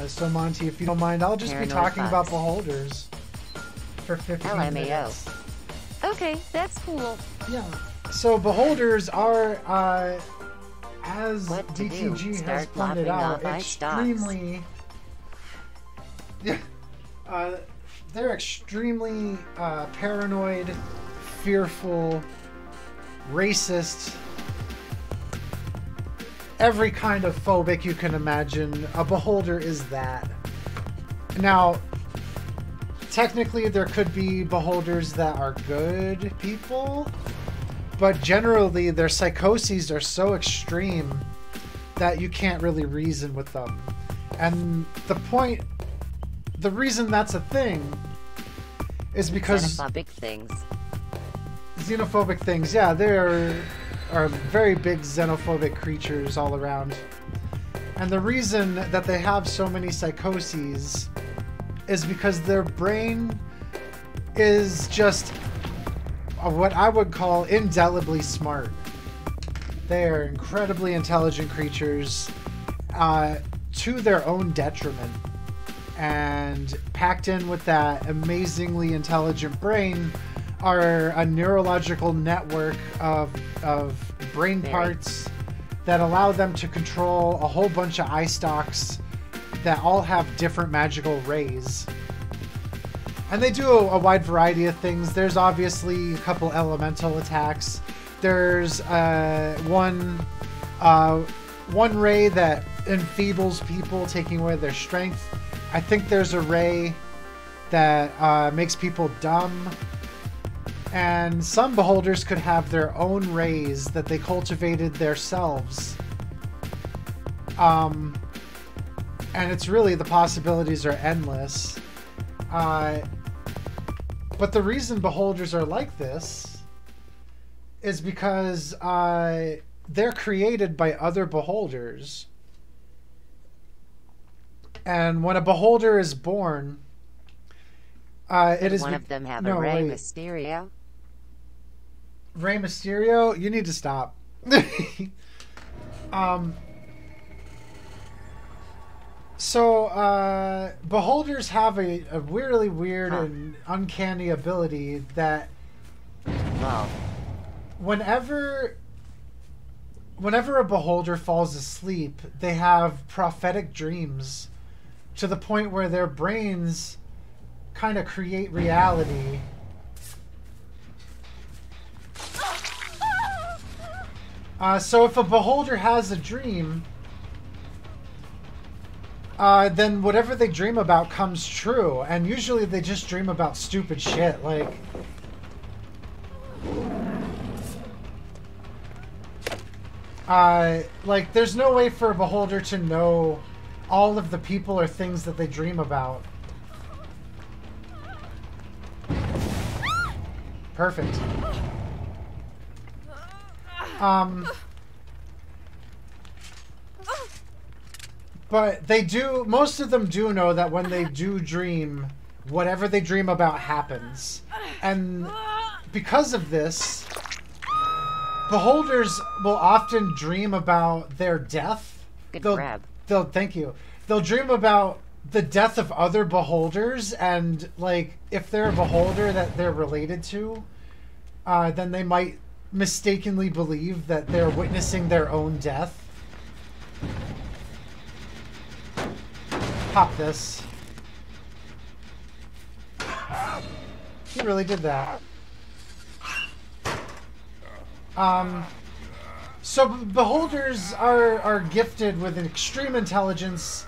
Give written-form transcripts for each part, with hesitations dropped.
So Monty, if you don't mind, I'll just be talking about beholders for 15 minutes. Okay, that's cool. Yeah. So beholders are, as DTG has pointed out, extremely... they're extremely paranoid, fearful, racist, every kind of phobic you can imagine. A beholder is that. Now, technically there could be beholders that are good people, but generally their psychoses are so extreme that you can't really reason with them. And the reason that's a thing is because... Xenophobic things. Yeah, there are very big xenophobic creatures all around. And the reason that they have so many psychoses is because their brain is just what I would call indelibly smart. They are incredibly intelligent creatures to their own detriment. And packed in with that amazingly intelligent brain are a neurological network of brain parts that allow them to control a whole bunch of eye stalks that all have different magical rays. And they do a wide variety of things. There's obviously a couple elemental attacks. There's one ray that enfeebles people, taking away their strength. I think there's a ray that makes people dumb. And some beholders could have their own rays that they cultivated themselves. And it's really, the possibilities are endless. But the reason beholders are like this is because they're created by other beholders. And when a beholder is born, it is... one of them have a Rey Mysterio? Rey Mysterio? You need to stop. So, beholders have a really weird and uncanny ability that... Wow. Whenever a beholder falls asleep, they have prophetic dreams to the point where their brains kind of create reality. So if a beholder has a dream, then whatever they dream about comes true. And usually they just dream about stupid shit, like... like, there's no way for a beholder to know all of the people or things that they dream about. Perfect. But they do, most of them do know that when they do dream, whatever they dream about happens. And because of this, beholders will often dream about their death. Good grab. Thank you. They'll dream about the death of other beholders, and like if they're a beholder that they're related to, then they might mistakenly believe that they're witnessing their own death. Pop this. He really did that. So beholders are gifted with an extreme intelligence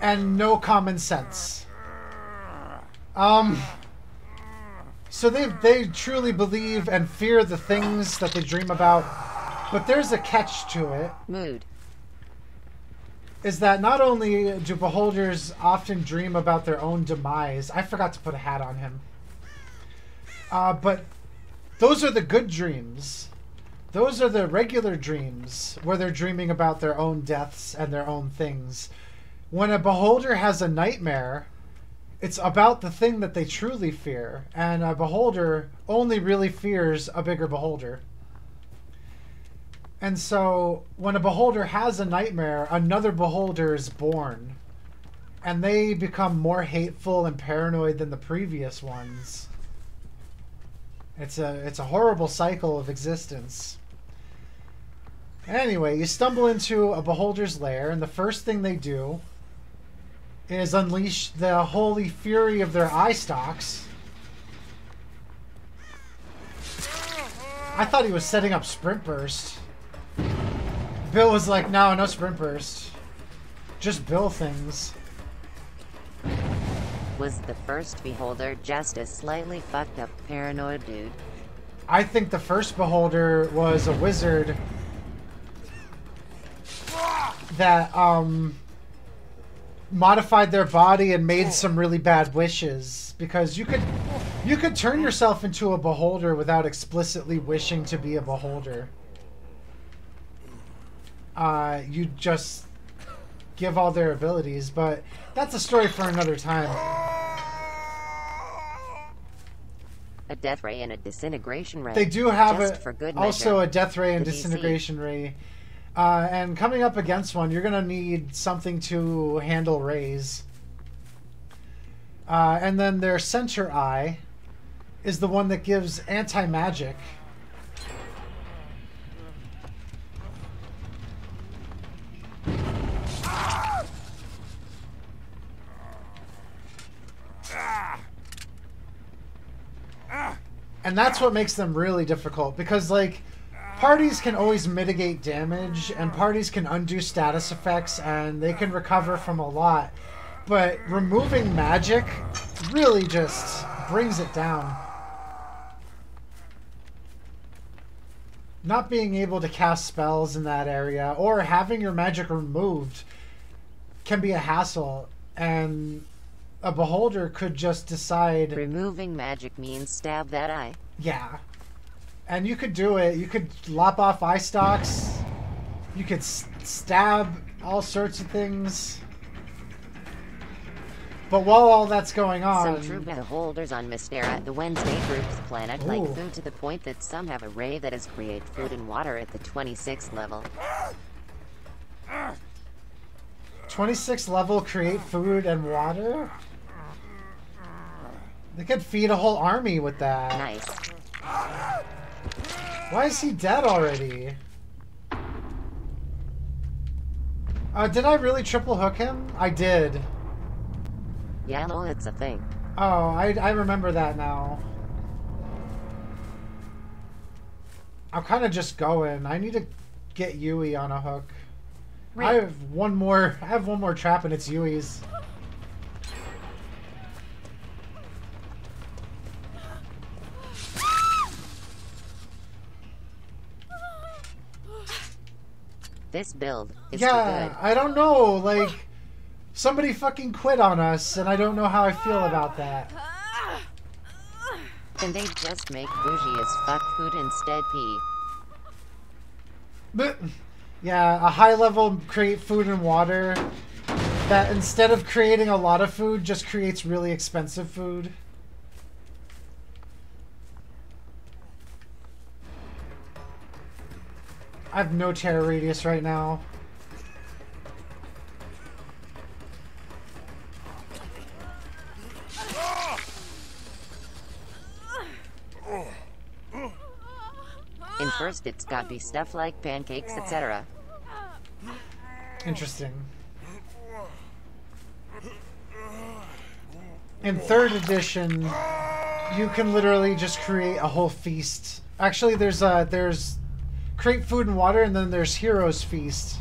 and no common sense. So they truly believe and fear the things that they dream about, but there's a catch to it. Mood. Is that not only do beholders often dream about their own demise, I forgot to put a hat on him, but those are the good dreams. Those are the regular dreams where they're dreaming about their own deaths and their own things. When a beholder has a nightmare, it's about the thing that they truly fear, and a beholder only really fears a bigger beholder. And so when a beholder has a nightmare, another beholder is born. And they become more hateful and paranoid than the previous ones. It's a horrible cycle of existence. Anyway, you stumble into a beholder's lair, and the first thing they do is unleash the holy fury of their eye stalks. I thought he was setting up sprint burst. Bill was like, no sprint burst. Just Bill things. Was the first beholder just a slightly fucked up paranoid dude? I think the first beholder was a wizard that modified their body and made some really bad wishes, because you could turn yourself into a beholder without explicitly wishing to be a beholder. You just give all their abilities, but that's a story for another time. A death ray and a disintegration ray. They do have also a death ray and disintegration ray. And coming up against one, you're going to need something to handle rays. And then their center eye is the one that gives anti-magic. And that's what makes them really difficult, because, like, parties can always mitigate damage, and parties can undo status effects, and they can recover from a lot. But removing magic really just brings it down. Not being able to cast spells in that area, or having your magic removed, can be a hassle, and a beholder could just decide... Removing magic means stab that eye. Yeah. And you could do it. You could lop off eye stalks. You could stab all sorts of things. But while all that's going on... Some true beholders on Mystera, the Wednesday group's planet, like food to the point that some have a ray that is create food and water at the 26th level. 26th level create food and water? They could feed a whole army with that. Nice. Why is he dead already? Did I really triple hook him? I did. Yeah, no, it's a thing. Oh, I remember that now. I'm kind of just going. I need to get Yui on a hook. I have one more trap, and it's Yui's. This build is too good. I don't know. Like, somebody fucking quit on us, and I don't know how I feel about that. Can they just make bougie as fuck food instead, P? But, yeah, a high level create food and water that instead of creating a lot of food just creates really expensive food. I have no terror radius right now. In first it's got be stuff like pancakes, etc. Interesting. In third edition, you can literally just create a whole feast. Actually, there's create food and water, and then there's Heroes Feast,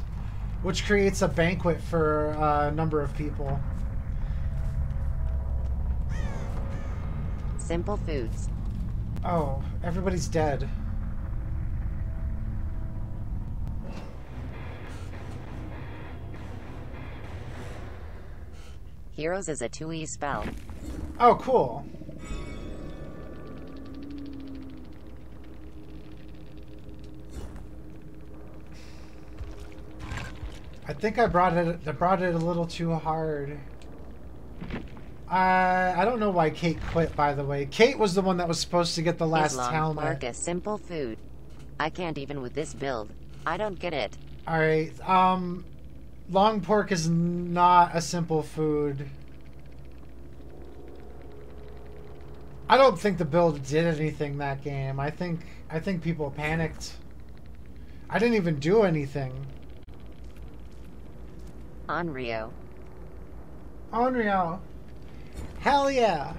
which creates a banquet for a number of people. Simple foods. Oh, everybody's dead. Heroes is a 2E spell. Oh, cool. I think I brought it a little too hard. I don't know why Kate quit, by the way. Kate was the one that was supposed to get the last Islam, helmet. Mark a simple food. I can't even with this build. I don't get it. Alright, long pork is not a simple food. I don't think the build did anything that game. I think people panicked. I didn't even do anything. On Rio. On Rio. Hell yeah.